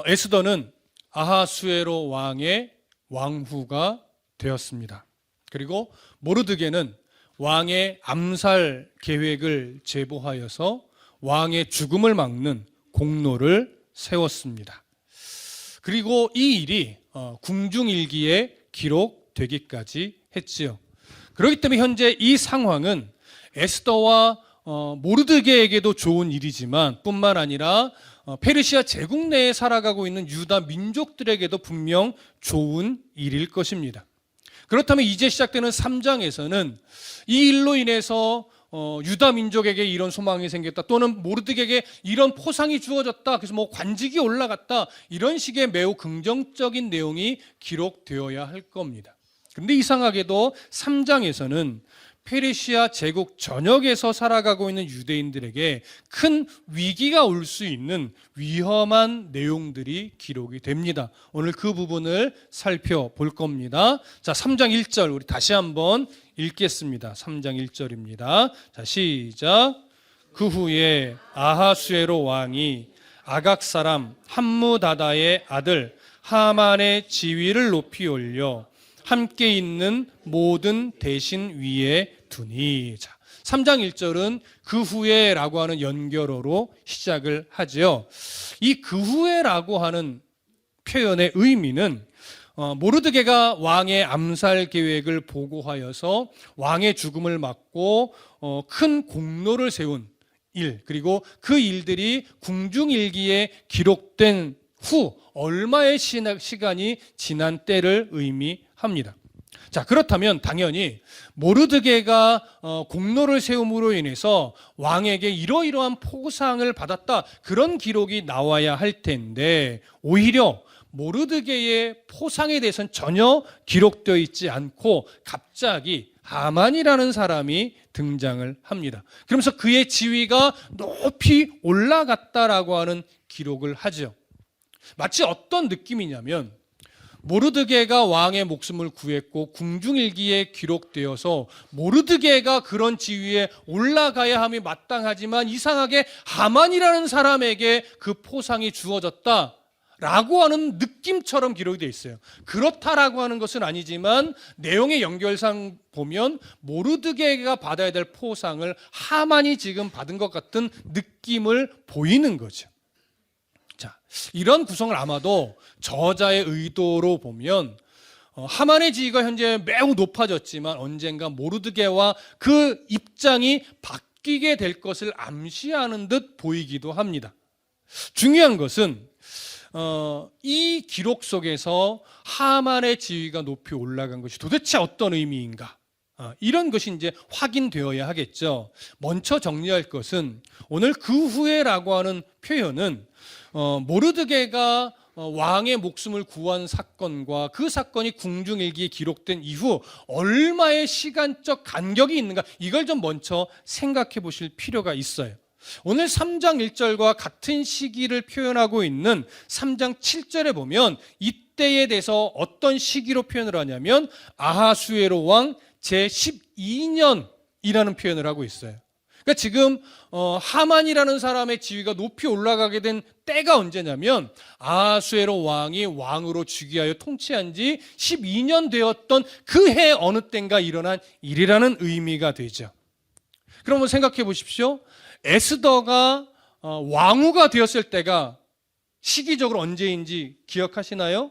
에스더는 아하수에로 왕의 왕후가 되었습니다. 그리고 모르드게는 왕의 암살 계획을 제보하여서 왕의 죽음을 막는 공로를 세웠습니다. 그리고 이 일이 궁중일기에 기록되기까지 했지요. 그렇기 때문에 현재 이 상황은 에스더와 모르드게에게도 좋은 일이지만 뿐만 아니라 페르시아 제국 내에 살아가고 있는 유다 민족들에게도 분명 좋은 일일 것입니다. 그렇다면 이제 시작되는 3장에서는 이 일로 인해서 유다 민족에게 이런 소망이 생겼다, 또는 모르드게에게 이런 포상이 주어졌다, 그래서 뭐 관직이 올라갔다, 이런 식의 매우 긍정적인 내용이 기록되어야 할 겁니다. 그런데 이상하게도 3장에서는 페르시아 제국 전역에서 살아가고 있는 유대인들에게 큰 위기가 올 수 있는 위험한 내용들이 기록이 됩니다. 오늘 그 부분을 살펴볼 겁니다. 자, 3장 1절 우리 다시 한번 읽겠습니다. 3장 1절입니다. 자, 시작. 그 후에 아하수에로 왕이 아각 사람 함무다다의 아들 하만의 지위를 높이 올려 함께 있는 모든 대신 위에 두니. 자, 3장 1절은 그 후에라고 하는 연결어로 시작을 하죠. 이 그 후에라고 하는 표현의 의미는 모르드게가 왕의 암살 계획을 보고하여서 왕의 죽음을 막고 큰 공로를 세운 일, 그리고 그 일들이 궁중일기에 기록된 후 얼마의 시간이 지난 때를 의미합니다. 자, 그렇다면 당연히 모르드게가 공로를 세움으로 인해서 왕에게 이러이러한 포상을 받았다, 그런 기록이 나와야 할 텐데 오히려 모르드게의 포상에 대해서는 전혀 기록되어 있지 않고 갑자기 하만이라는 사람이 등장을 합니다. 그러면서 그의 지위가 높이 올라갔다라고 하는 기록을 하죠. 마치 어떤 느낌이냐면 모르드게가 왕의 목숨을 구했고 궁중일기에 기록되어서 모르드게가 그런 지위에 올라가야 함이 마땅하지만 이상하게 하만이라는 사람에게 그 포상이 주어졌다 라고 하는 느낌처럼 기록이 되어 있어요. 그렇다라고 하는 것은 아니지만 내용의 연결상 보면 모르드게가 받아야 될 포상을 하만이 지금 받은 것 같은 느낌을 보이는 거죠. 자, 이런 구성을 아마도 저자의 의도로 보면 하만의 지위가 현재 매우 높아졌지만 언젠가 모르드게와 그 입장이 바뀌게 될 것을 암시하는 듯 보이기도 합니다. 중요한 것은 이 기록 속에서 하만의 지위가 높이 올라간 것이 도대체 어떤 의미인가? 이런 것이 이제 확인되어야 하겠죠. 먼저 정리할 것은 오늘 그 후에라고 하는 표현은 모르드게가 왕의 목숨을 구한 사건과 그 사건이 궁중일기에 기록된 이후 얼마의 시간적 간격이 있는가, 이걸 좀 먼저 생각해 보실 필요가 있어요. 오늘 3장 1절과 같은 시기를 표현하고 있는 3장 7절에 보면 이때에 대해서 어떤 시기로 표현을 하냐면 아하수에로 왕 제12년이라는 표현을 하고 있어요. 그러니까 지금 하만이라는 사람의 지위가 높이 올라가게 된 때가 언제냐면 아하수에로 왕이 왕으로 즉위하여 통치한 지 12년 되었던 그 해 어느 때인가 일어난 일이라는 의미가 되죠. 그러면 생각해 보십시오. 에스더가 왕후가 되었을 때가 시기적으로 언제인지 기억하시나요?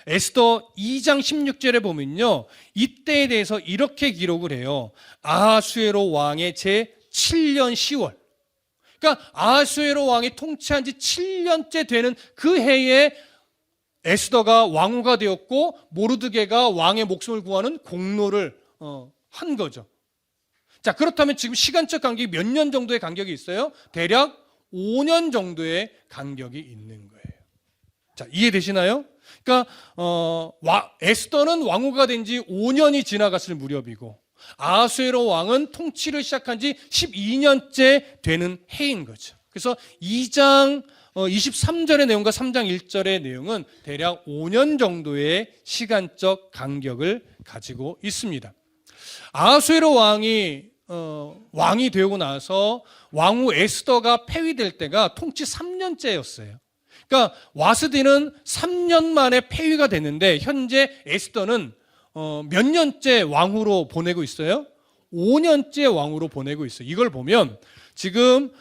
에스더 2장 16절에 보면요, 이때에 대해서 이렇게 기록을 해요. 아하수에로 왕의 제7년 10월. 그러니까 아하수에로 왕이 통치한 지 7년째 되는 그 해에 에스더가 왕후가 되었고 모르드게가 왕의 목숨을 구하는 공로를 한 거죠. 자, 그렇다면 지금 시간적 간격이 몇 년 정도의 간격이 있어요? 대략 5년 정도의 간격이 있는 거예요. 자, 이해되시나요? 그러니까 에스더는 왕후가 된 지 5년이 지나갔을 무렵이고 아하수에로 왕은 통치를 시작한 지 12년째 되는 해인 거죠. 그래서 2장 23절의 내용과 3장 1절의 내용은 대략 5년 정도의 시간적 간격을 가지고 있습니다. 아하수에로 왕이 되고 나서 왕후 에스더가 폐위될 때가 통치 3년째였어요. 그러니까 그러니까 와스디는 3년 만에 폐위가 됐는데 현재 에스더는 몇 년째 왕으로 보내고 있어요? 5년째 왕으로 보내고 있어요. 이걸 보면 지금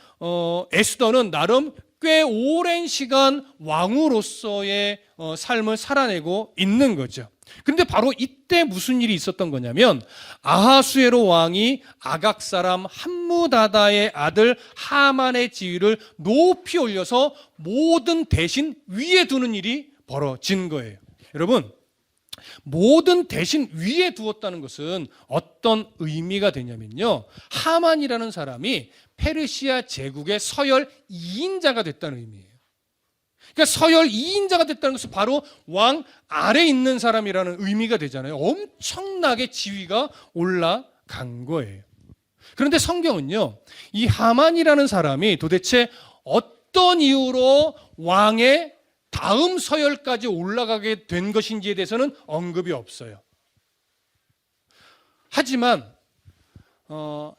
에스더는 나름 꽤 오랜 시간 왕으로서의 삶을 살아내고 있는 거죠. 그런데 바로 이때 무슨 일이 있었던 거냐면 아하수에로 왕이 아각 사람 함무다다의 아들 하만의 지위를 높이 올려서 모든 대신 위에 두는 일이 벌어진 거예요. 여러분, 모든 대신 위에 두었다는 것은 어떤 의미가 되냐면요, 하만이라는 사람이 페르시아 제국의 서열 2인자가 됐다는 의미예요. 그러니까 서열 2인자가 됐다는 것은 바로 왕 아래에 있는 사람이라는 의미가 되잖아요. 엄청나게 지위가 올라간 거예요. 그런데 성경은요, 이 하만이라는 사람이 도대체 어떤 이유로 왕의 다음 서열까지 올라가게 된 것인지에 대해서는 언급이 없어요. 하지만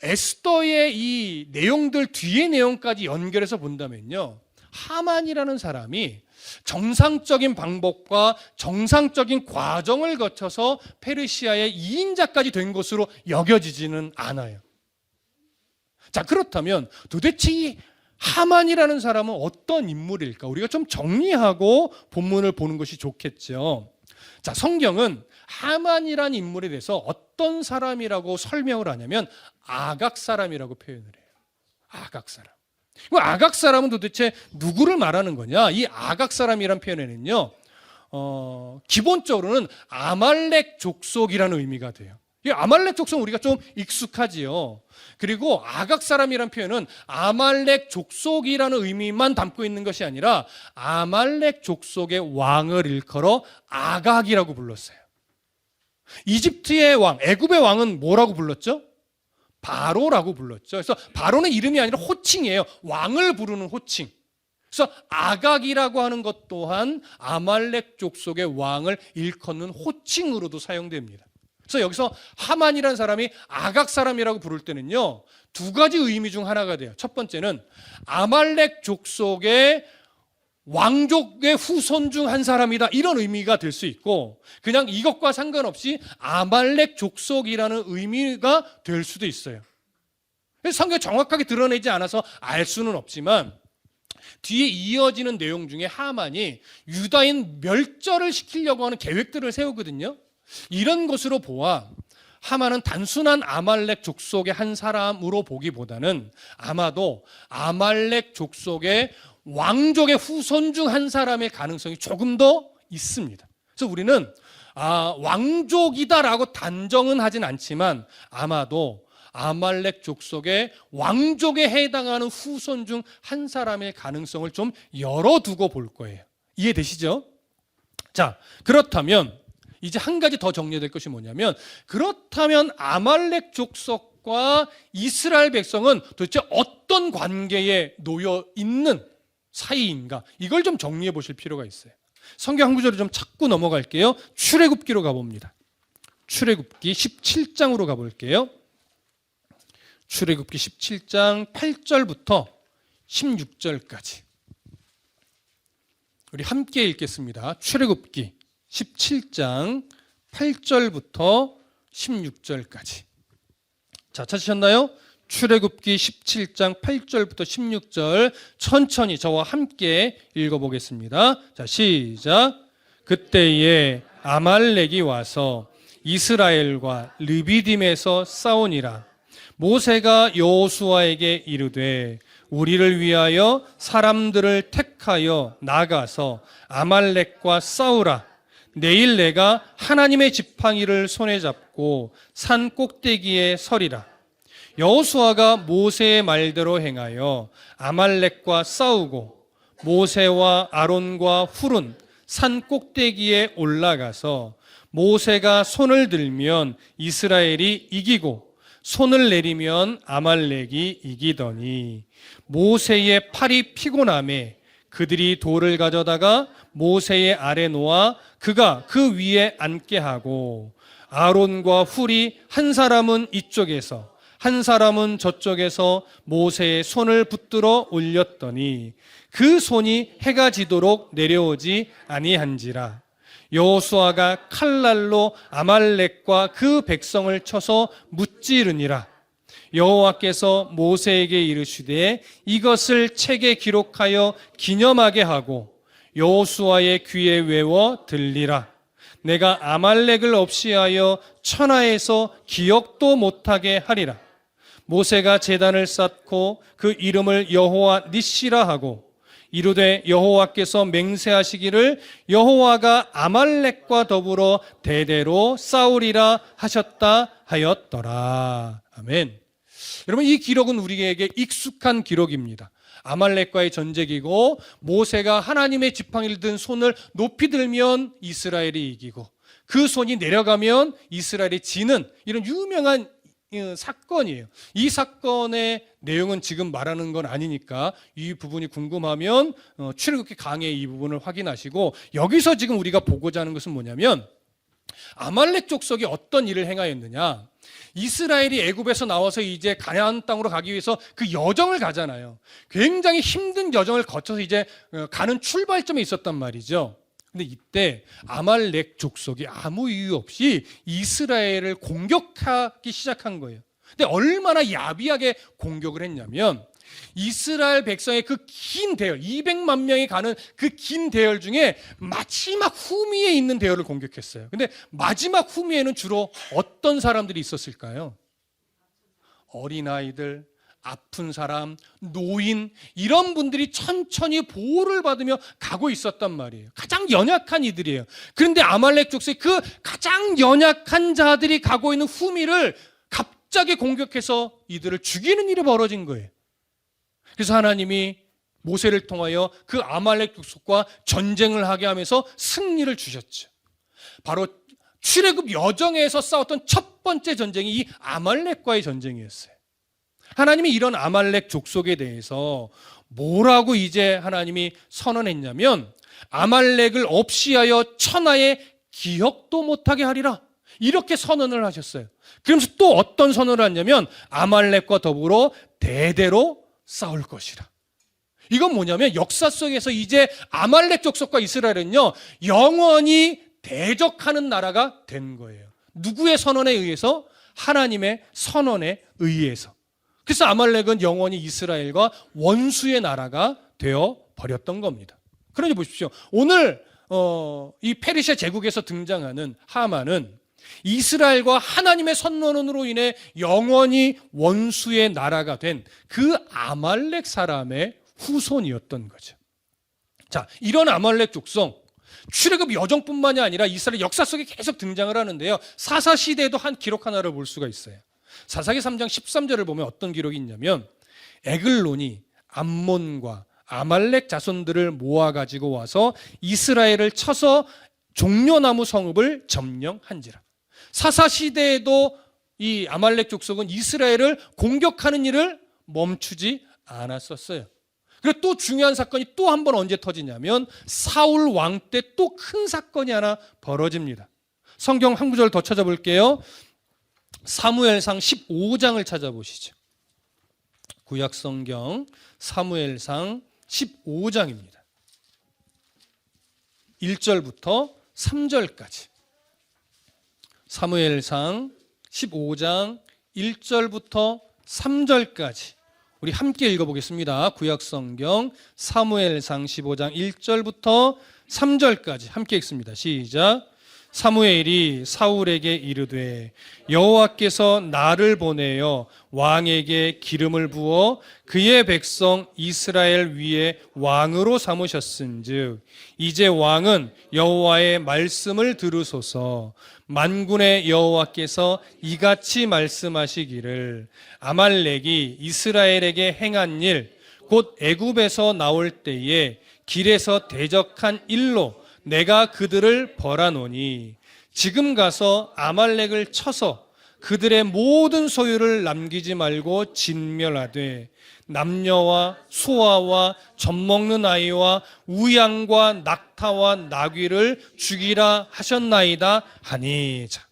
에스더의 이 내용들 뒤의 내용까지 연결해서 본다면요, 하만이라는 사람이 정상적인 방법과 정상적인 과정을 거쳐서 페르시아의 2인자까지 된 것으로 여겨지지는 않아요. 자, 그렇다면 도대체 이 하만이라는 사람은 어떤 인물일까? 우리가 좀 정리하고 본문을 보는 것이 좋겠죠. 자, 성경은 하만이라는 인물에 대해서 어떤 사람이라고 설명을 하냐면 아각 사람이라고 표현을 해요. 아각 사람. 아각 사람은 도대체 누구를 말하는 거냐? 이 아각 사람이란 표현에는요, 기본적으로는 아말렉 족속이라는 의미가 돼요. 이 아말렉 족속은 우리가 좀 익숙하지요. 그리고 아각 사람이란 표현은 아말렉 족속이라는 의미만 담고 있는 것이 아니라 아말렉 족속의 왕을 일컬어 아각이라고 불렀어요. 이집트의 왕, 애굽의 왕은 뭐라고 불렀죠? 바로라고 불렀죠. 그래서 바로는 이름이 아니라 호칭이에요. 왕을 부르는 호칭. 그래서 아각이라고 하는 것 또한 아말렉 족속의 왕을 일컫는 호칭으로도 사용됩니다. 그래서 여기서 하만이라는 사람이 아각 사람이라고 부를 때는요, 두 가지 의미 중 하나가 돼요. 첫 번째는 아말렉 족속의 왕족의 후손 중 한 사람이다, 이런 의미가 될 수 있고, 그냥 이것과 상관없이 아말렉 족속이라는 의미가 될 수도 있어요. 성경이 정확하게 드러내지 않아서 알 수는 없지만 뒤에 이어지는 내용 중에 하만이 유다인 멸절을 시키려고 하는 계획들을 세우거든요. 이런 것으로 보아 하만은 단순한 아말렉 족속의 한 사람으로 보기보다는 아마도 아말렉 족속의 왕족의 후손 중 한 사람의 가능성이 조금 더 있습니다. 그래서 우리는 왕족이다라고 단정은 하진 않지만 아마도 아말렉 족속의 왕족에 해당하는 후손 중 한 사람의 가능성을 좀 열어두고 볼 거예요. 이해되시죠? 자, 그렇다면 이제 한 가지 더 정리될 것이 뭐냐면, 그렇다면 아말렉 족속과 이스라엘 백성은 도대체 어떤 관계에 놓여 있는 사이인가? 이걸 좀 정리해 보실 필요가 있어요. 성경 한 구절을 좀 찾고 넘어갈게요. 출애굽기로 가봅니다. 출애굽기 17장으로 가볼게요. 출애굽기 17장 8절부터 16절까지 우리 함께 읽겠습니다. 출애굽기 17장 8절부터 16절까지. 자, 찾으셨나요? 출애굽기 17장 8절부터 16절 천천히 저와 함께 읽어보겠습니다. 자, 시작. 그때에 아말렉이 와서 이스라엘과 르비딤에서 싸우니라. 모세가 여호수아에게 이르되 우리를 위하여 사람들을 택하여 나가서 아말렉과 싸우라. 내일 내가 하나님의 지팡이를 손에 잡고 산 꼭대기에 서리라. 여호수아가 모세의 말대로 행하여 아말렉과 싸우고 모세와 아론과 훌은 산 꼭대기에 올라가서 모세가 손을 들면 이스라엘이 이기고 손을 내리면 아말렉이 이기더니 모세의 팔이 피곤함에 그들이 돌을 가져다가 모세의 아래 놓아 그가 그 위에 앉게 하고 아론과 훌이 한 사람은 이쪽에서 한 사람은 저쪽에서 모세의 손을 붙들어 올렸더니 그 손이 해가 지도록 내려오지 아니한지라. 여호수아가 칼날로 아말렉과 그 백성을 쳐서 무찌르니라. 여호와께서 모세에게 이르시되 이것을 책에 기록하여 기념하게 하고 여호수아의 귀에 외워 들리라. 내가 아말렉을 없이하여 천하에서 기억도 못하게 하리라. 모세가 제단을 쌓고 그 이름을 여호와 니시라 하고 이르되 여호와께서 맹세하시기를 여호와가 아말렉과 더불어 대대로 싸우리라 하셨다 하였더라. 아멘. 여러분, 이 기록은 우리에게 익숙한 기록입니다. 아말렉과의 전쟁이고 모세가 하나님의 지팡이를 든 손을 높이 들면 이스라엘이 이기고 그 손이 내려가면 이스라엘이 지는 이런 유명한 사건이에요. 이 사건의 내용은 지금 말하는 건 아니니까 이 부분이 궁금하면 출애굽기 강의 이 부분을 확인하시고, 여기서 지금 우리가 보고자 하는 것은 뭐냐면 아말렉 족속이 어떤 일을 행하였느냐. 이스라엘이 애굽에서 나와서 이제 가나안 땅으로 가기 위해서 그 여정을 가잖아요. 굉장히 힘든 여정을 거쳐서 이제 가는 출발점에 있었단 말이죠. 근데 이때 아말렉 족속이 아무 이유 없이 이스라엘을 공격하기 시작한 거예요. 근데 얼마나 야비하게 공격을 했냐면 이스라엘 백성의 그 긴 대열, 200만 명이 가는 그 긴 대열 중에 마지막 후미에 있는 대열을 공격했어요. 근데 마지막 후미에는 주로 어떤 사람들이 있었을까요? 어린아이들, 아픈 사람, 노인, 이런 분들이 천천히 보호를 받으며 가고 있었단 말이에요. 가장 연약한 이들이에요. 그런데 아말렉 족속의 그 가장 연약한 자들이 가고 있는 후미를 갑자기 공격해서 이들을 죽이는 일이 벌어진 거예요. 그래서 하나님이 모세를 통하여 그 아말렉 족속과 전쟁을 하게 하면서 승리를 주셨죠. 바로 출애굽 여정에서 싸웠던 첫 번째 전쟁이 이 아말렉과의 전쟁이었어요. 하나님이 이런 아말렉 족속에 대해서 뭐라고 이제 하나님이 선언했냐면 아말렉을 없이하여 천하에 기억도 못하게 하리라, 이렇게 선언을 하셨어요. 그러면서 또 어떤 선언을 했냐면 아말렉과 더불어 대대로 싸울 것이라. 이건 뭐냐면 역사 속에서 이제 아말렉 족속과 이스라엘은요 영원히 대적하는 나라가 된 거예요. 누구의 선언에 의해서? 하나님의 선언에 의해서. 그래서 아말렉은 영원히 이스라엘과 원수의 나라가 되어 버렸던 겁니다. 그러니 보십시오. 오늘 이 페르시아 제국에서 등장하는 하만은 이스라엘과 하나님의 선언으로 인해 영원히 원수의 나라가 된 그 아말렉 사람의 후손이었던 거죠. 자, 이런 아말렉 족속, 출애굽 여정뿐만이 아니라 이스라엘 역사 속에 계속 등장을 하는데요. 사사 시대에도 한 기록 하나를 볼 수가 있어요. 사사기 3장 13절을 보면 어떤 기록이 있냐면 에글론이 암몬과 아말렉 자손들을 모아가지고 와서 이스라엘을 쳐서 종려나무 성읍을 점령한지라. 사사 시대에도 이 아말렉 족속은 이스라엘을 공격하는 일을 멈추지 않았었어요. 그리고 또 중요한 사건이 또 한 번 언제 터지냐면 사울 왕 때 또 큰 사건이 하나 벌어집니다. 성경 한 구절 더 찾아볼게요. 사무엘상 15장을 찾아보시죠. 구약 성경 사무엘상 15장입니다. 1절부터 3절까지. 사무엘상 15장 1절부터 3절까지 우리 함께 읽어보겠습니다. 구약 성경 사무엘상 15장 1절부터 3절까지 함께 읽습니다. 시작. 사무엘이 사울에게 이르되 여호와께서 나를 보내어 왕에게 기름을 부어 그의 백성 이스라엘 위에 왕으로 삼으셨은즉 이제 왕은 여호와의 말씀을 들으소서. 만군의 여호와께서 이같이 말씀하시기를 아말렉이 이스라엘에게 행한 일 곧 애굽에서 나올 때에 길에서 대적한 일로 내가 그들을 벌하노니 지금 가서 아말렉을 쳐서 그들의 모든 소유를 남기지 말고 진멸하되 남녀와 소아와 젖먹는 아이와 우양과 낙타와 나귀를 죽이라 하셨나이다 하니. 자,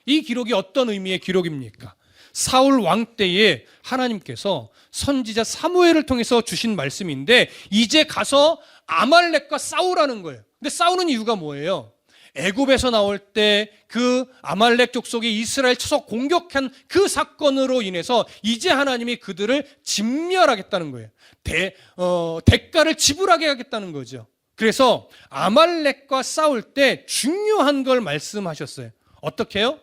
이 기록이 어떤 의미의 기록입니까? 사울 왕 때에 하나님께서 선지자 사무엘을 통해서 주신 말씀인데 이제 가서 아말렉과 싸우라는 거예요. 근데 싸우는 이유가 뭐예요? 애굽에서 나올 때 그 아말렉 족속이 이스라엘 쳐서 공격한 그 사건으로 인해서 이제 하나님이 그들을 진멸하겠다는 거예요. 대가를 지불하게 하겠다는 거죠. 그래서 아말렉과 싸울 때 중요한 걸 말씀하셨어요. 어떻게 해요?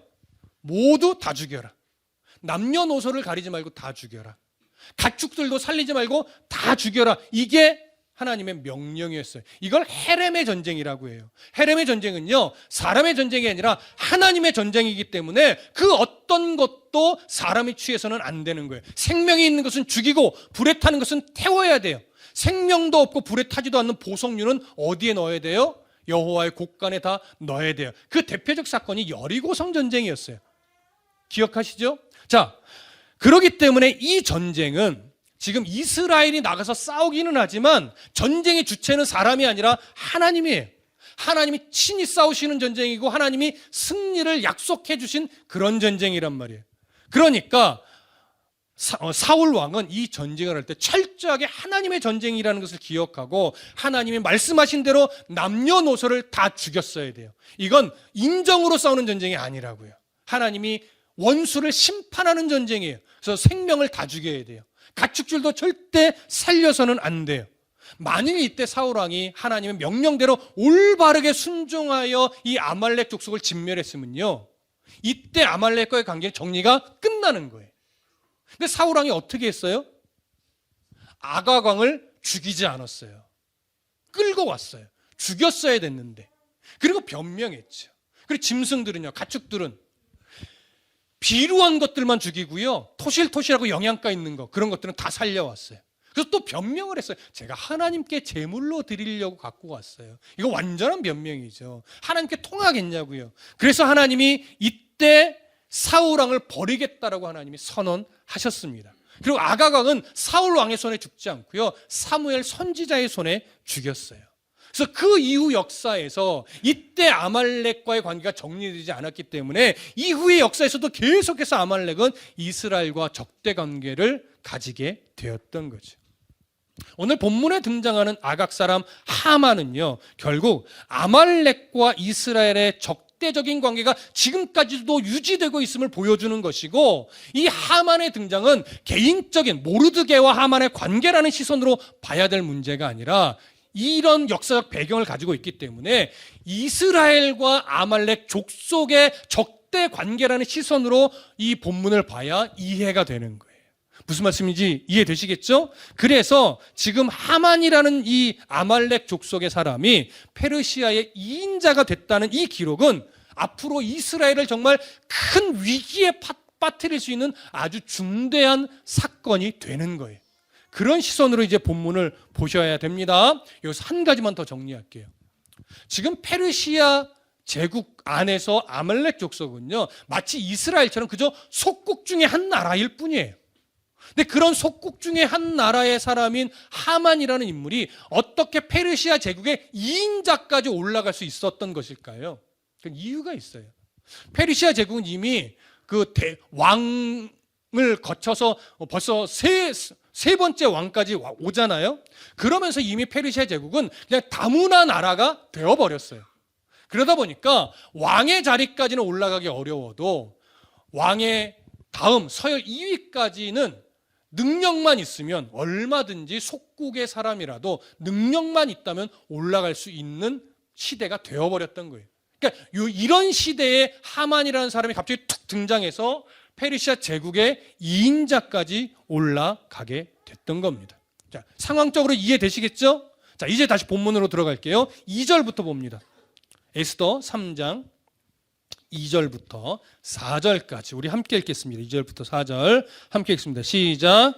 모두 다 죽여라. 남녀노소를 가리지 말고 다 죽여라. 가축들도 살리지 말고 다 죽여라. 이게 하나님의 명령이었어요. 이걸 헤렘의 전쟁이라고 해요. 헤렘의 전쟁은요, 사람의 전쟁이 아니라 하나님의 전쟁이기 때문에 그 어떤 것도 사람이 취해서는 안 되는 거예요. 생명이 있는 것은 죽이고 불에 타는 것은 태워야 돼요. 생명도 없고 불에 타지도 않는 보석류는 어디에 넣어야 돼요? 여호와의 곳간에 다 넣어야 돼요. 그 대표적 사건이 여리고성 전쟁이었어요. 기억하시죠? 자, 그렇기 때문에 이 전쟁은 지금 이스라엘이 나가서 싸우기는 하지만 전쟁의 주체는 사람이 아니라 하나님이에요. 하나님이 친히 싸우시는 전쟁이고 하나님이 승리를 약속해 주신 그런 전쟁이란 말이에요. 그러니까 사울 왕은 이 전쟁을 할 때 철저하게 하나님의 전쟁이라는 것을 기억하고 하나님이 말씀하신 대로 남녀노소를 다 죽였어야 돼요. 이건 인정으로 싸우는 전쟁이 아니라고요. 하나님이 원수를 심판하는 전쟁이에요. 그래서 생명을 다 죽여야 돼요. 가축줄도 절대 살려서는 안 돼요. 만일 이때 사울왕이 하나님의 명령대로 올바르게 순종하여 이 아말렉 족속을 진멸했으면요, 이때 아말렉과의 관계 정리가 끝나는 거예요. 근데 사울왕이 어떻게 했어요? 아가광을 죽이지 않았어요. 끌고 왔어요. 죽였어야 됐는데. 그리고 변명했죠. 그리고 짐승들은요, 가축들은 비루한 것들만 죽이고요, 토실토실하고 영양가 있는 거, 그런 것들은 다 살려왔어요. 그래서 또 변명을 했어요. 제가 하나님께 제물로 드리려고 갖고 왔어요. 이거 완전한 변명이죠. 하나님께 통하겠냐고요. 그래서 하나님이 이때 사울왕을 버리겠다라고 하나님이 선언하셨습니다. 그리고 아가광은 사울 왕의 손에 죽지 않고요, 사무엘 선지자의 손에 죽였어요. 그래서 그 이후 역사에서 이때 아말렉과의 관계가 정리되지 않았기 때문에 이후의 역사에서도 계속해서 아말렉은 이스라엘과 적대 관계를 가지게 되었던 거죠. 오늘 본문에 등장하는 아각 사람 하만은요, 결국 아말렉과 이스라엘의 적대적인 관계가 지금까지도 유지되고 있음을 보여주는 것이고, 이 하만의 등장은 개인적인 모르드게와 하만의 관계라는 시선으로 봐야 될 문제가 아니라 이런 역사적 배경을 가지고 있기 때문에 이스라엘과 아말렉 족속의 적대 관계라는 시선으로 이 본문을 봐야 이해가 되는 거예요. 무슨 말씀인지 이해되시겠죠? 그래서 지금 하만이라는 이 아말렉 족속의 사람이 페르시아의 2인자가 됐다는 이 기록은 앞으로 이스라엘을 정말 큰 위기에 빠뜨릴 수 있는 아주 중대한 사건이 되는 거예요. 그런 시선으로 이제 본문을 보셔야 됩니다. 여기서 한 가지만 더 정리할게요. 지금 페르시아 제국 안에서 아말렉 족속은요, 마치 이스라엘처럼 그저 속국 중에 한 나라일 뿐이에요. 근데 그런 속국 중에 한 나라의 사람인 하만이라는 인물이 어떻게 페르시아 제국의 2인자까지 올라갈 수 있었던 것일까요? 그 이유가 있어요. 페르시아 제국은 이미 그 왕을 거쳐서 벌써 세 번째 왕까지 오잖아요. 그러면서 이미 페르시아 제국은 그냥 다문화 나라가 되어버렸어요. 그러다 보니까 왕의 자리까지는 올라가기 어려워도 왕의 다음 서열 2위까지는 능력만 있으면, 얼마든지 속국의 사람이라도 능력만 있다면 올라갈 수 있는 시대가 되어버렸던 거예요. 그러니까 이런 시대에 하만이라는 사람이 갑자기 툭 등장해서 페르시아 제국의 2인자까지 올라가게 됐던 겁니다. 자, 상황적으로 이해되시겠죠? 자, 이제 다시 본문으로 들어갈게요. 2절부터 봅니다. 에스더 3장 2절부터 4절까지 우리 함께 읽겠습니다. 2절부터 4절 함께 읽습니다. 시작.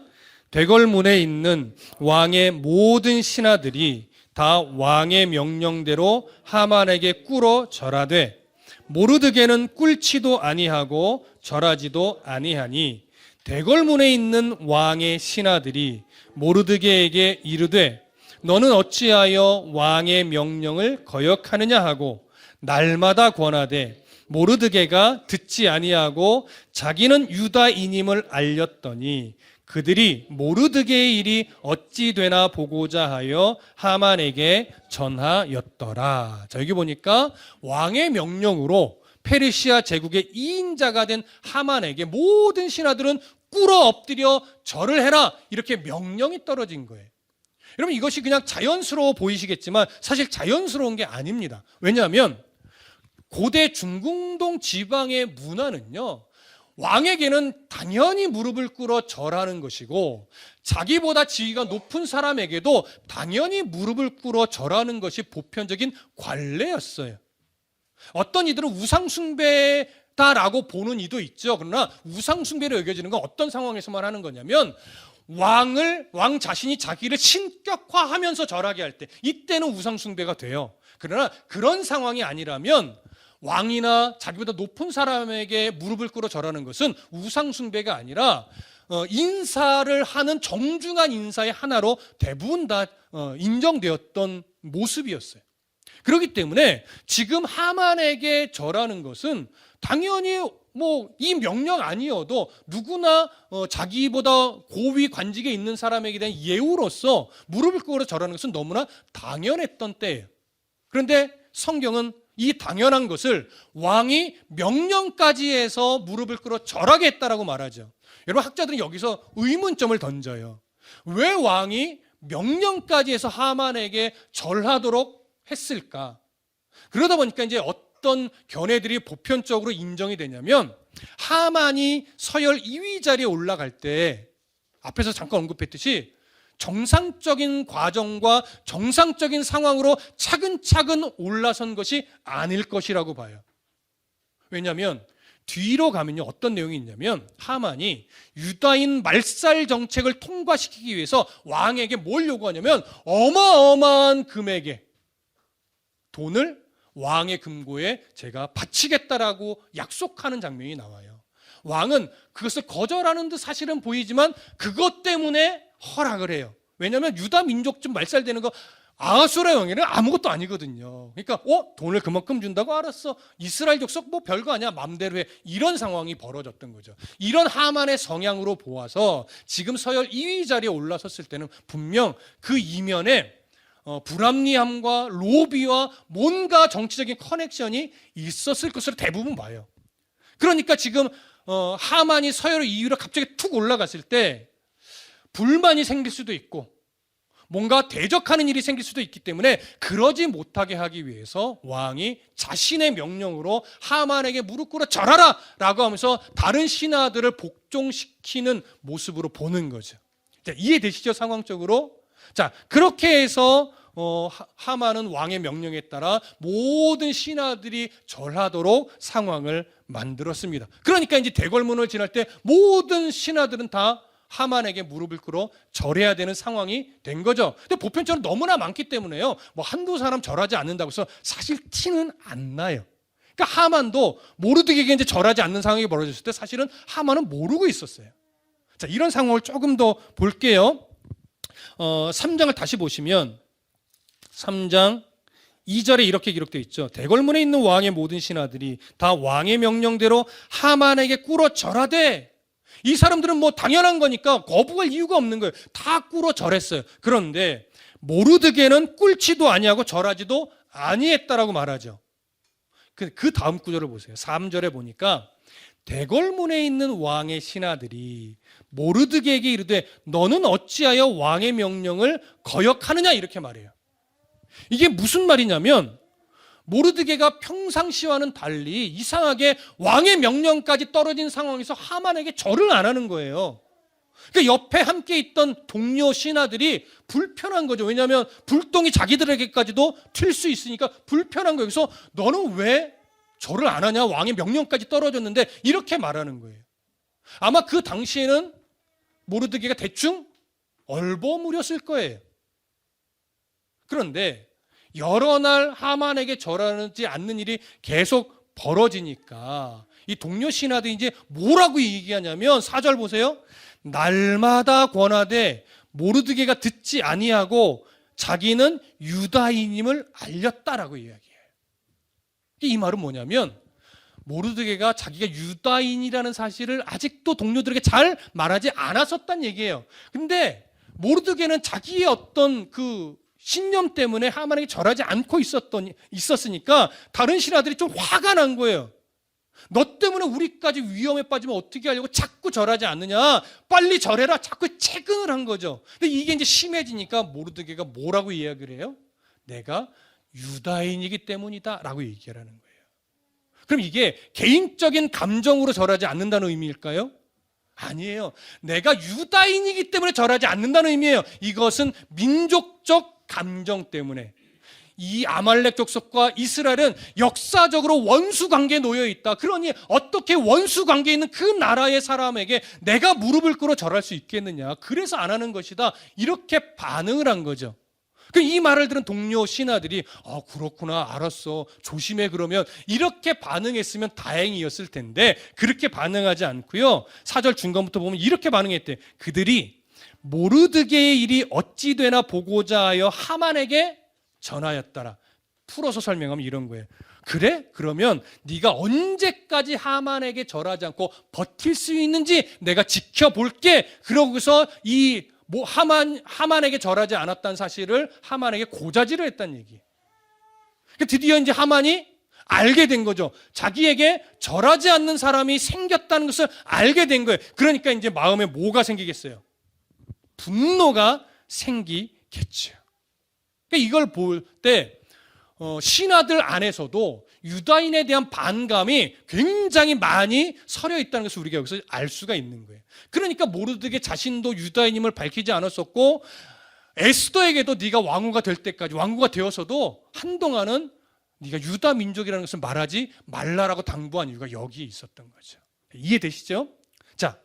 대궐문에 있는 왕의 모든 신하들이 다 왕의 명령대로 하만에게 꿇어 절하되 모르드게는 꿇지도 아니하고 절하지도 아니하니 대궐문에 있는 왕의 신하들이 모르드게에게 이르되 너는 어찌하여 왕의 명령을 거역하느냐 하고 날마다 권하되 모르드게가 듣지 아니하고 자기는 유다인임을 알렸더니 그들이 모르드게의 일이 어찌 되나 보고자 하여 하만에게 전하였더라. 자, 여기 보니까 왕의 명령으로 페르시아 제국의 2인자가 된 하만에게 모든 신하들은 꿇어 엎드려 절을 해라, 이렇게 명령이 떨어진 거예요. 여러분, 이것이 그냥 자연스러워 보이시겠지만 사실 자연스러운 게 아닙니다. 왜냐하면 고대 중궁동 지방의 문화는요, 왕에게는 당연히 무릎을 꿇어 절하는 것이고 자기보다 지위가 높은 사람에게도 당연히 무릎을 꿇어 절하는 것이 보편적인 관례였어요. 어떤 이들은 우상숭배다라고 보는 이도 있죠. 그러나 우상숭배로 여겨지는 건 어떤 상황에서만 하는 거냐면 왕 자신이 자기를 신격화하면서 절하게 할 때, 이때는 우상숭배가 돼요. 그러나 그런 상황이 아니라면 왕이나 자기보다 높은 사람에게 무릎을 꿇어 절하는 것은 우상숭배가 아니라 인사를 하는 정중한 인사의 하나로 대부분 다 인정되었던 모습이었어요. 그렇기 때문에 지금 하만에게 절하는 것은 당연히 이 명령 아니어도 누구나 자기보다 고위 관직에 있는 사람에게 대한 예우로서 무릎을 꿇어 절하는 것은 너무나 당연했던 때예요. 그런데 성경은 이 당연한 것을 왕이 명령까지 해서 무릎을 꿇어 절하게 했다라고 말하죠. 여러분, 학자들은 여기서 의문점을 던져요. 왜 왕이 명령까지 해서 하만에게 절하도록 했을까? 그러다 보니까 이제 어떤 견해들이 보편적으로 인정이 되냐면, 하만이 서열 2위 자리에 올라갈 때 앞에서 잠깐 언급했듯이 정상적인 과정과 정상적인 상황으로 차근차근 올라선 것이 아닐 것이라고 봐요. 왜냐하면 뒤로 가면요, 어떤 내용이 있냐면 하만이 유다인 말살 정책을 통과시키기 위해서 왕에게 뭘 요구하냐면 어마어마한 금액의 돈을 왕의 금고에 제가 바치겠다라고 약속하는 장면이 나와요. 왕은 그것을 거절하는 듯 사실은 보이지만 그것 때문에 허락을 해요. 왜냐하면 유다 민족 좀 말살되는 거 아하수라 영에는 아무것도 아니거든요. 그러니까 돈을 그만큼 준다고? 알았어. 이스라엘 족속 별거 아니야, 맘대로 해. 이런 상황이 벌어졌던 거죠. 이런 하만의 성향으로 보아서 지금 서열 2위 자리에 올라섰을 때는 분명 그 이면에 불합리함과 로비와 뭔가 정치적인 커넥션이 있었을 것으로 대부분 봐요. 그러니까 지금 하만이 서열 2위로 갑자기 툭 올라갔을 때 불만이 생길 수도 있고 뭔가 대적하는 일이 생길 수도 있기 때문에 그러지 못하게 하기 위해서 왕이 자신의 명령으로 하만에게 무릎 꿇어 절하라 라고 하면서 다른 신하들을 복종시키는 모습으로 보는 거죠. 자, 이해되시죠? 상황적으로. 자, 그렇게 해서 하만은 왕의 명령에 따라 모든 신하들이 절하도록 상황을 만들었습니다. 그러니까 이제 대궐문을 지날 때 모든 신하들은 다 하만에게 무릎을 꿇어 절해야 되는 상황이 된 거죠. 근데 보편적으로 너무나 많기 때문에요, 한두 사람 절하지 않는다고 해서 사실 티는 안 나요. 그러니까 하만도 모르드게에게 이제 절하지 않는 상황이 벌어졌을 때 사실은 하만은 모르고 있었어요. 자, 이런 상황을 조금 더 볼게요. 3장을 다시 보시면 3장 2절에 이렇게 기록되어 있죠. 대궐문에 있는 왕의 모든 신하들이 다 왕의 명령대로 하만에게 꿇어 절하되, 이 사람들은 당연한 거니까 거부할 이유가 없는 거예요. 다 꿇어 절했어요. 그런데 모르드게는 꿇지도 아니하고 절하지도 아니했다라고 말하죠. 그 다음 구절을 보세요. 3절에 보니까 대궐문에 있는 왕의 신하들이 모르드게에게 이르되 너는 어찌하여 왕의 명령을 거역하느냐, 이렇게 말해요. 이게 무슨 말이냐면 모르드게가 평상시와는 달리 이상하게 왕의 명령까지 떨어진 상황에서 하만에게 절을 안 하는 거예요. 그러니까 옆에 함께 있던 동료 신하들이 불편한 거죠. 왜냐하면 불똥이 자기들에게까지도 튈 수 있으니까 불편한 거예요. 그래서 너는 왜 절을 안 하냐, 왕의 명령까지 떨어졌는데, 이렇게 말하는 거예요. 아마 그 당시에는 모르드게가 대충 얼버무렸을 거예요. 그런데 여러 날 하만에게 절하지 않는 일이 계속 벌어지니까 이 동료 신하들이 이제 뭐라고 얘기하냐면 4절 보세요. 날마다 권하되 모르드게가 듣지 아니하고 자기는 유다인임을 알렸다라고 이야기해요. 이 말은 뭐냐면 모르드게가 자기가 유다인이라는 사실을 아직도 동료들에게 잘 말하지 않았었단 얘기예요. 근데 모르드게는 자기의 어떤 그 신념 때문에 하만에게 절하지 않고 있었으니까 다른 신하들이 좀 화가 난 거예요. 너 때문에 우리까지 위험에 빠지면 어떻게 하려고 자꾸 절하지 않느냐, 빨리 절해라, 자꾸 채근을 한 거죠. 근데 이게 이제 심해지니까 모르드게가 뭐라고 이야기를 해요? 내가 유다인이기 때문이다 라고 얘기를 하는 거예요. 그럼 이게 개인적인 감정으로 절하지 않는다는 의미일까요? 아니에요. 내가 유다인이기 때문에 절하지 않는다는 의미예요. 이것은 민족적 감정 때문에. 이 아말렉 족속과 이스라엘은 역사적으로 원수 관계에 놓여 있다. 그러니 어떻게 원수 관계에 있는 그 나라의 사람에게 내가 무릎을 꿇어 절할 수 있겠느냐. 그래서 안 하는 것이다. 이렇게 반응을 한 거죠. 이 말을 들은 동료 신하들이 그렇구나, 알았어, 조심해, 그러면 이렇게 반응했으면 다행이었을 텐데 그렇게 반응하지 않고요. 4절 중간부터 보면 이렇게 반응했대. 그들이 모르드게의 일이 어찌 되나 보고자 하여 하만에게 전하였더라. 풀어서 설명하면 이런 거예요. 그래? 그러면 네가 언제까지 하만에게 절하지 않고 버틸 수 있는지 내가 지켜볼게. 그러고서 하만에게 절하지 않았다는 사실을 하만에게 고자질을 했다는 얘기예요. 드디어 이제 하만이 알게 된 거죠. 자기에게 절하지 않는 사람이 생겼다는 것을 알게 된 거예요. 그러니까 이제 마음에 뭐가 생기겠어요? 분노가 생기겠죠. 이걸 볼 때 신하들 안에서도 유다인에 대한 반감이 굉장히 많이 서려 있다는 것을 우리가 여기서 알 수가 있는 거예요. 그러니까 모르드게 자신도 유다인임을 밝히지 않았었고 에스더에게도 네가 왕후가 될 때까지, 왕후가 되어서도 한동안은 네가 유다 민족이라는 것을 말하지 말라라고 당부한 이유가 여기에 있었던 거죠. 이해되시죠? 자,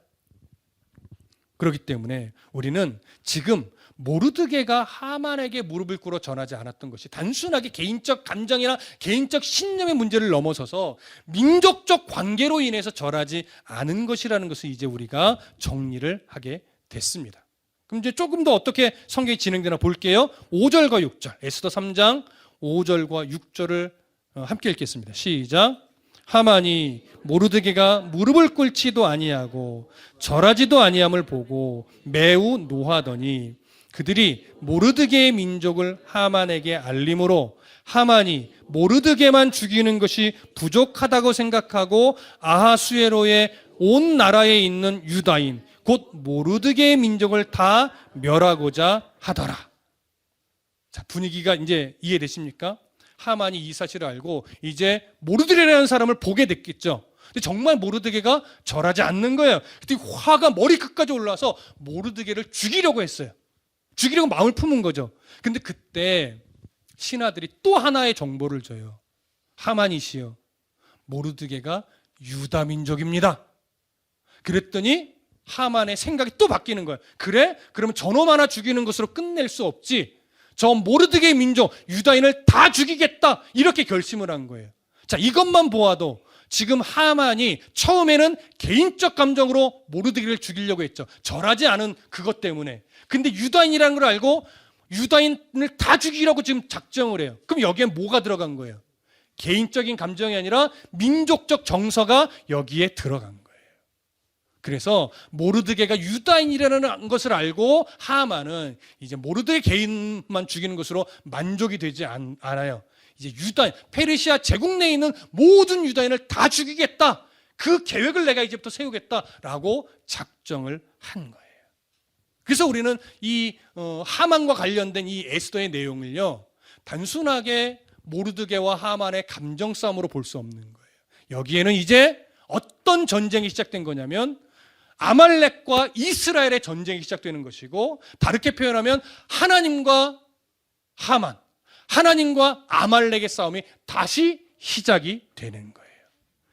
그렇기 때문에 우리는 지금 모르드게가 하만에게 무릎을 꿇어 전하지 않았던 것이 단순하게 개인적 감정이나 개인적 신념의 문제를 넘어서서 민족적 관계로 인해서 절하지 않은 것이라는 것을 이제 우리가 정리를 하게 됐습니다. 그럼 이제 조금 더 어떻게 성경이 진행되나 볼게요. 5절과 6절, 에스더 3장 5절과 6절을 함께 읽겠습니다. 시작. 하만이 모르드게가 무릎을 꿇지도 아니하고 절하지도 아니함을 보고 매우 노하더니 그들이 모르드게의 민족을 하만에게 알림으로 하만이 모르드게만 죽이는 것이 부족하다고 생각하고 아하수에로의 온 나라에 있는 유다인 곧 모르드게의 민족을 다 멸하고자 하더라. 자, 분위기가 이제 이해되십니까? 하만이 이 사실을 알고 이제 모르드게라는 사람을 보게 됐겠죠. 근데 정말 모르드게가 절하지 않는 거예요. 그때 화가 머리끝까지 올라와서 모르드게를 죽이려고 했어요. 죽이려고 마음을 품은 거죠. 근데 그때 신하들이 또 하나의 정보를 줘요. 하만이시여, 모르드게가 유다 민족입니다. 그랬더니 하만의 생각이 또 바뀌는 거예요. 그래? 그러면 저놈 하나 죽이는 것으로 끝낼 수 없지. 저 모르드게의 민족 유다인을 다 죽이겠다. 이렇게 결심을 한 거예요. 자, 이것만 보아도 지금 하만이 처음에는 개인적 감정으로 모르드게를 죽이려고 했죠. 절하지 않은 그것 때문에. 근데 유다인이라는 걸 알고 유다인을 다 죽이려고 지금 작정을 해요. 그럼 여기에 뭐가 들어간 거예요? 개인적인 감정이 아니라 민족적 정서가 여기에 들어간 거예요. 그래서 모르드게가 유다인이라는 것을 알고 하만은 이제 모르드게 개인만 죽이는 것으로 만족이 되지 않아요. 이제 유다인, 페르시아 제국 내에 있는 모든 유다인을 다 죽이겠다. 그 계획을 내가 이제부터 세우겠다라고 작정을 한 거예요. 그래서 우리는 이 하만과 관련된 이 에스더의 내용을요, 단순하게 모르드게와 하만의 감정 싸움으로 볼 수 없는 거예요. 여기에는 이제 어떤 전쟁이 시작된 거냐면 아말렉과 이스라엘의 전쟁이 시작되는 것이고, 다르게 표현하면 하나님과 하만, 하나님과 아말렉의 싸움이 다시 시작이 되는 거예요.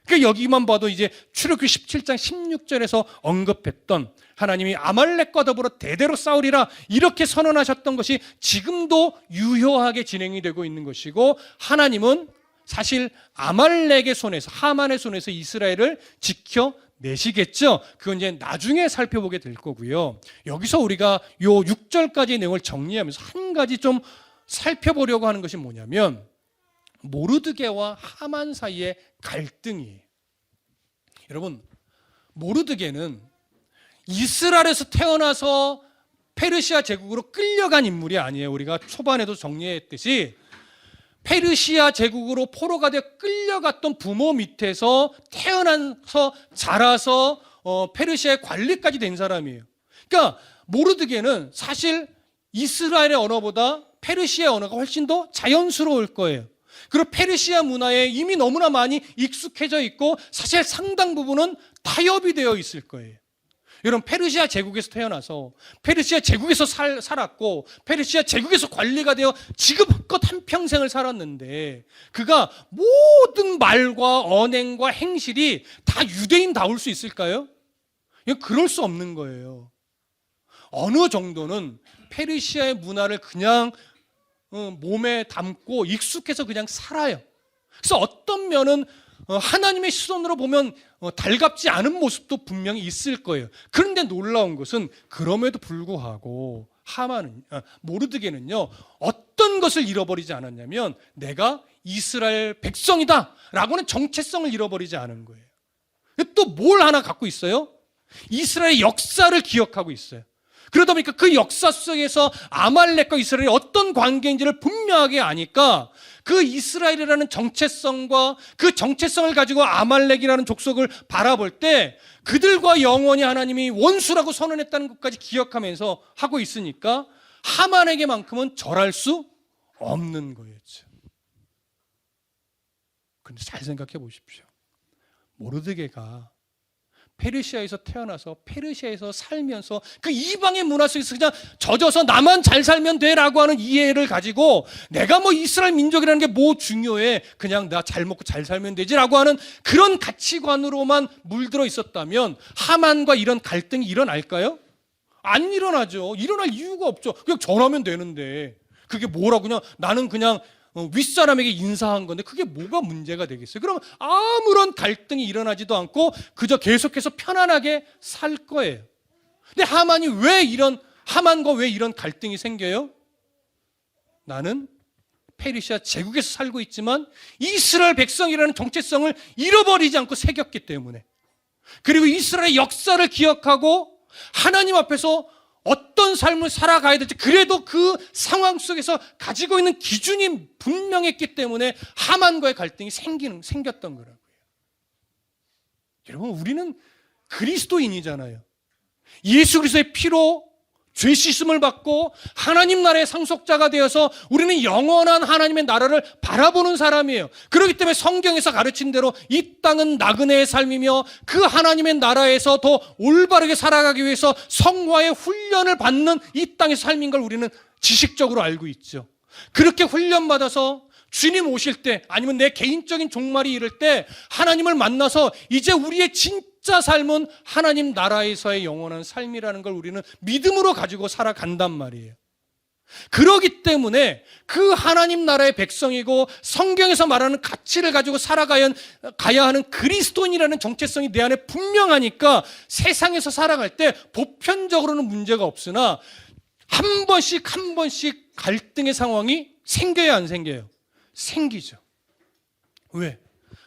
그러니까 여기만 봐도 이제 출애굽기 17장 16절에서 언급했던 하나님이 아말렉과 더불어 대대로 싸우리라 이렇게 선언하셨던 것이 지금도 유효하게 진행이 되고 있는 것이고, 하나님은 사실 아말렉의 손에서, 하만의 손에서 이스라엘을 지켜내시겠죠. 그건 이제 나중에 살펴보게 될 거고요. 여기서 우리가 요 6절까지의 내용을 정리하면서 한 가지 좀 살펴보려고 하는 것이 뭐냐면 모르드게와 하만 사이의 갈등이에요. 여러분, 모르드게는 이스라엘에서 태어나서 페르시아 제국으로 끌려간 인물이 아니에요. 우리가 초반에도 정리했듯이 페르시아 제국으로 포로가 되어 끌려갔던 부모 밑에서 태어나서 자라서 페르시아의 관리까지 된 사람이에요. 그러니까 모르드게는 사실 이스라엘의 언어보다 페르시아 언어가 훨씬 더 자연스러울 거예요. 그리고 페르시아 문화에 이미 너무나 많이 익숙해져 있고 사실 상당 부분은 타협이 되어 있을 거예요. 여러분, 페르시아 제국에서 태어나서 페르시아 제국에서 살았고 페르시아 제국에서 관리가 되어 지금껏 한평생을 살았는데 그가 모든 말과 언행과 행실이 다 유대인다울 수 있을까요? 그럴 수 없는 거예요. 어느 정도는 페르시아의 문화를 그냥 몸에 담고 익숙해서 그냥 살아요. 그래서 어떤 면은 하나님의 시선으로 보면 달갑지 않은 모습도 분명히 있을 거예요. 그런데 놀라운 것은 그럼에도 불구하고 모르드게는요, 어떤 것을 잃어버리지 않았냐면 내가 이스라엘 백성이다 라고는 정체성을 잃어버리지 않은 거예요. 또 뭘 하나 갖고 있어요? 이스라엘의 역사를 기억하고 있어요. 그러다 보니까 그 역사 속에서 아말렉과 이스라엘이 어떤 관계인지를 분명하게 아니까 그 이스라엘이라는 정체성과 그 정체성을 가지고 아말렉이라는 족속을 바라볼 때 그들과 영원히 하나님이 원수라고 선언했다는 것까지 기억하면서 하고 있으니까 하만에게만큼은 절할 수 없는 거였죠. 그런데 잘 생각해 보십시오. 모르드게가 페르시아에서 태어나서 페르시아에서 살면서 그 이방의 문화 속에서 그냥 젖어서 나만 잘 살면 돼라고 하는 이해를 가지고 내가 뭐 이스라엘 민족이라는 게 뭐 중요해, 그냥 나 잘 먹고 잘 살면 되지라고 하는 그런 가치관으로만 물들어 있었다면 하만과 이런 갈등이 일어날까요? 안 일어나죠. 일어날 이유가 없죠. 그냥 전하면 되는데 그게 뭐라고, 그냥 나는 그냥 윗사람에게 인사한 건데 그게 뭐가 문제가 되겠어요? 그럼 아무런 갈등이 일어나지도 않고 그저 계속해서 편안하게 살 거예요. 근데 하만과 왜 이런 갈등이 생겨요? 나는 페르시아 제국에서 살고 있지만 이스라엘 백성이라는 정체성을 잃어버리지 않고 새겼기 때문에, 그리고 이스라엘의 역사를 기억하고 하나님 앞에서 어떤 삶을 살아가야 될지 그래도 그 상황 속에서 가지고 있는 기준이 분명했기 때문에 하만과의 갈등이 생겼던 거라고요. 여러분, 우리는 그리스도인이잖아요. 예수 그리스도의 피로 죄 씻음을 받고 하나님 나라의 상속자가 되어서 우리는 영원한 하나님의 나라를 바라보는 사람이에요. 그렇기 때문에 성경에서 가르친 대로 이 땅은 나그네의 삶이며 그 하나님의 나라에서 더 올바르게 살아가기 위해서 성화의 훈련을 받는 이 땅의 삶인 걸 우리는 지식적으로 알고 있죠. 그렇게 훈련받아서 주님 오실 때, 아니면 내 개인적인 종말이 이를 때 하나님을 만나서 이제 우리의 진짜 삶은 하나님 나라에서의 영원한 삶이라는 걸 우리는 믿음으로 가지고 살아간단 말이에요. 그러기 때문에 그 하나님 나라의 백성이고 성경에서 말하는 가치를 가지고 살아가야 하는 그리스도인이라는 정체성이 내 안에 분명하니까 세상에서 살아갈 때 보편적으로는 문제가 없으나 한 번씩 갈등의 상황이 생겨야 안 생겨요? 생기죠. 왜?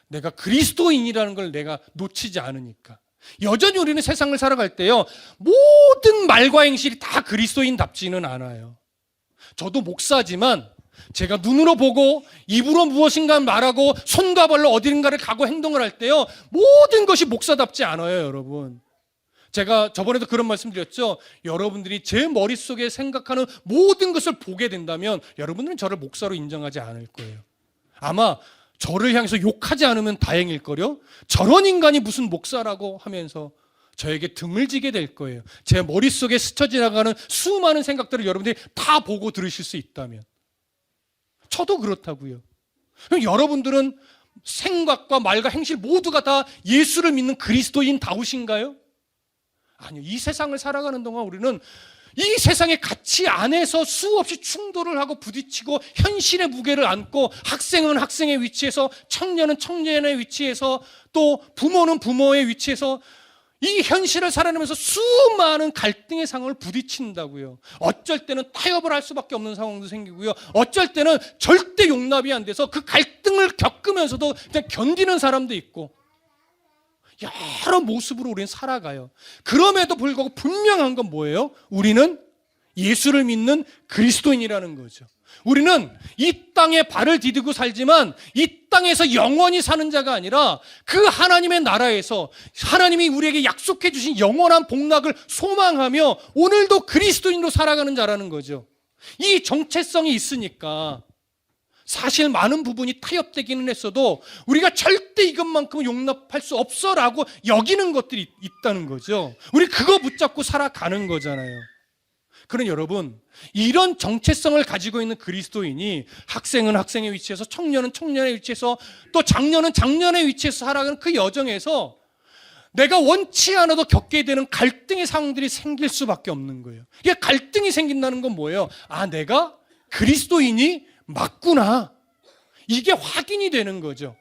내가 그리스도인이라는 걸 내가 놓치지 않으니까. 여전히 우리는 세상을 살아갈 때요, 모든 말과 행실이 다 그리스도인답지는 않아요. 저도 목사지만 제가 눈으로 보고 입으로 무엇인가 말하고 손과 발로 어딘가를 가고 행동을 할 때요, 모든 것이 목사답지 않아요, 여러분. 제가 저번에도 그런 말씀 드렸죠. 여러분들이 제 머릿속에 생각하는 모든 것을 보게 된다면 여러분들은 저를 목사로 인정하지 않을 거예요. 아마 저를 향해서 욕하지 않으면 다행일걸요. 저런 인간이 무슨 목사라고 하면서 저에게 등을 지게 될 거예요. 제 머릿속에 스쳐 지나가는 수많은 생각들을 여러분들이 다 보고 들으실 수 있다면. 저도 그렇다고요. 그럼 여러분들은 생각과 말과 행실 모두가 다 예수를 믿는 그리스도인다우신가요? 아니요. 이 세상을 살아가는 동안 우리는 이 세상의 가치 안에서 수없이 충돌을 하고 부딪히고 현실의 무게를 안고, 학생은 학생의 위치에서, 청년은 청년의 위치에서, 또 부모는 부모의 위치에서 이 현실을 살아내면서 수많은 갈등의 상황을 부딪힌다고요. 어쩔 때는 타협을 할 수밖에 없는 상황도 생기고요. 어쩔 때는 절대 용납이 안 돼서 그 갈등을 겪으면서도 그냥 견디는 사람도 있고. 여러 모습으로 우리는 살아가요. 그럼에도 불구하고 분명한 건 뭐예요? 우리는 예수를 믿는 그리스도인이라는 거죠. 우리는 이 땅에 발을 디디고 살지만 이 땅에서 영원히 사는 자가 아니라 그 하나님의 나라에서 하나님이 우리에게 약속해 주신 영원한 복락을 소망하며 오늘도 그리스도인으로 살아가는 자라는 거죠. 이 정체성이 있으니까 사실 많은 부분이 타협되기는 했어도 우리가 절대 이것만큼은 용납할 수 없어라고 여기는 것들이 있다는 거죠. 우리 그거 붙잡고 살아가는 거잖아요. 그런 여러분, 이런 정체성을 가지고 있는 그리스도인이 학생은 학생의 위치에서, 청년은 청년의 위치에서, 또 장년은 장년의 위치에서 살아가는 그 여정에서 내가 원치 않아도 겪게 되는 갈등의 상황들이 생길 수밖에 없는 거예요. 이게 갈등이 생긴다는 건 뭐예요? 아, 내가 그리스도인이 맞구나. 이게 확인이 되는 거죠.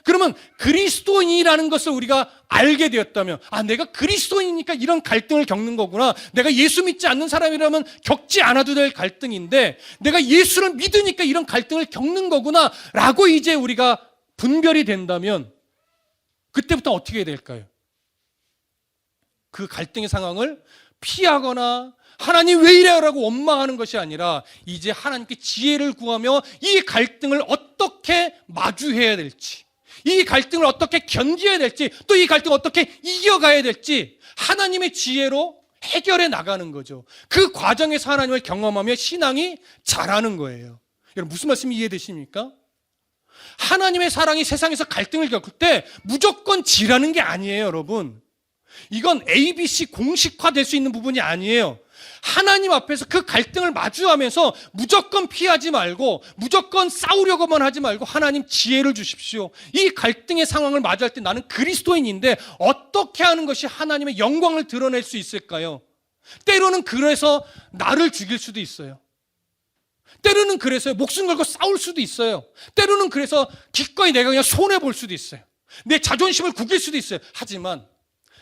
그러면 그리스도인이라는 것을 우리가 알게 되었다면, 아, 내가 그리스도인이니까 이런 갈등을 겪는 거구나. 내가 예수 믿지 않는 사람이라면 겪지 않아도 될 갈등인데 내가 예수를 믿으니까 이런 갈등을 겪는 거구나 라고 이제 우리가 분별이 된다면 그때부터 어떻게 해야 될까요? 그 갈등의 상황을 피하거나 하나님 왜 이래요? 라고 원망하는 것이 아니라 이제 하나님께 지혜를 구하며 이 갈등을 어떻게 마주해야 될지, 이 갈등을 어떻게 견뎌야 될지, 또 이 갈등을 어떻게 이겨가야 될지 하나님의 지혜로 해결해 나가는 거죠. 그 과정에서 하나님을 경험하며 신앙이 자라는 거예요. 여러분, 무슨 말씀이 이해되십니까? 하나님의 사랑이 세상에서 갈등을 겪을 때 무조건 지라는 게 아니에요, 여러분. 이건 ABC 공식화될 수 있는 부분이 아니에요. 하나님 앞에서 그 갈등을 마주하면서 무조건 피하지 말고 무조건 싸우려고만 하지 말고 하나님 지혜를 주십시오. 이 갈등의 상황을 마주할 때 나는 그리스도인인데 어떻게 하는 것이 하나님의 영광을 드러낼 수 있을까요? 때로는 그래서 나를 죽일 수도 있어요. 때로는 그래서 목숨 걸고 싸울 수도 있어요. 때로는 그래서 기꺼이 내가 그냥 손해볼 수도 있어요. 내 자존심을 구길 수도 있어요. 하지만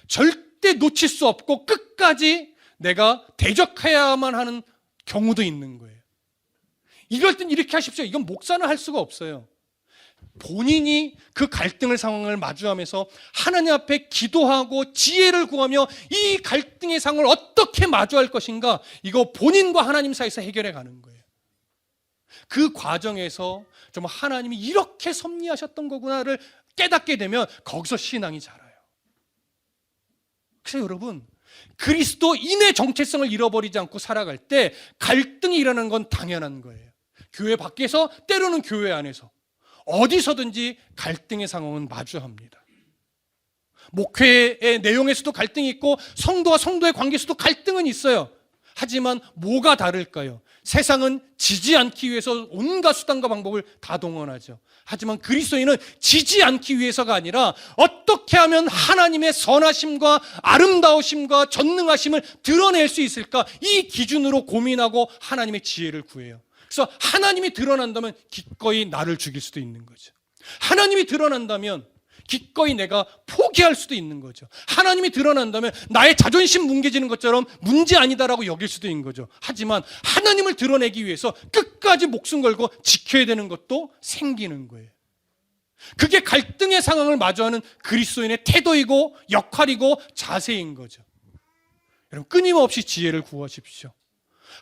절대 놓칠 수 없고 끝까지 내가 대적해야만 하는 경우도 있는 거예요. 이럴 땐 이렇게 하십시오. 이건 목사는 할 수가 없어요. 본인이 그 갈등의 상황을 마주하면서 하나님 앞에 기도하고 지혜를 구하며 이 갈등의 상황을 어떻게 마주할 것인가, 이거 본인과 하나님 사이에서 해결해 가는 거예요. 그 과정에서 좀 하나님이 이렇게 섭리하셨던 거구나를 깨닫게 되면 거기서 신앙이 자라요. 그래서 여러분, 그리스도인의 정체성을 잃어버리지 않고 살아갈 때 갈등이 일어나는 건 당연한 거예요. 교회 밖에서, 때로는 교회 안에서, 어디서든지 갈등의 상황은 마주합니다. 목회의 내용에서도 갈등이 있고 성도와 성도의 관계에서도 갈등은 있어요. 하지만 뭐가 다를까요? 세상은 지지 않기 위해서 온갖 수단과 방법을 다 동원하죠. 하지만 그리스도인은 지지 않기 위해서가 아니라 어떻게 하면 하나님의 선하심과 아름다우심과 전능하심을 드러낼 수 있을까, 이 기준으로 고민하고 하나님의 지혜를 구해요. 그래서 하나님이 드러난다면 기꺼이 나를 죽일 수도 있는 거죠. 하나님이 드러난다면 기꺼이 내가 포기할 수도 있는 거죠. 하나님이 드러난다면 나의 자존심 뭉개지는 것처럼 문제 아니다라고 여길 수도 있는 거죠. 하지만 하나님을 드러내기 위해서 끝까지 목숨 걸고 지켜야 되는 것도 생기는 거예요. 그게 갈등의 상황을 마주하는 그리스도인의 태도이고 역할이고 자세인 거죠. 여러분, 끊임없이 지혜를 구하십시오.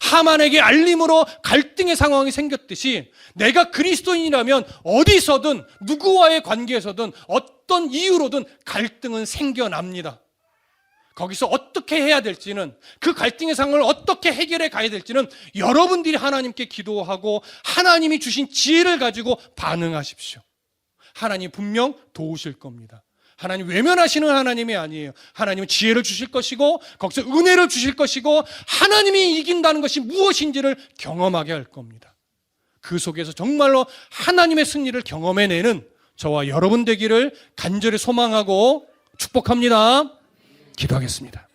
하만에게 알림으로 갈등의 상황이 생겼듯이 내가 그리스도인이라면 어디서든 누구와의 관계에서든 어떤 이유로든 갈등은 생겨납니다. 거기서 어떻게 해야 될지는, 그 갈등의 상황을 어떻게 해결해 가야 될지는 여러분들이 하나님께 기도하고 하나님이 주신 지혜를 가지고 반응하십시오. 하나님 분명 도우실 겁니다. 하나님 외면하시는 하나님이 아니에요. 하나님은 지혜를 주실 것이고 거기서 은혜를 주실 것이고 하나님이 이긴다는 것이 무엇인지를 경험하게 할 겁니다. 그 속에서 정말로 하나님의 승리를 경험해내는 저와 여러분 되기를 간절히 소망하고 축복합니다. 기도하겠습니다.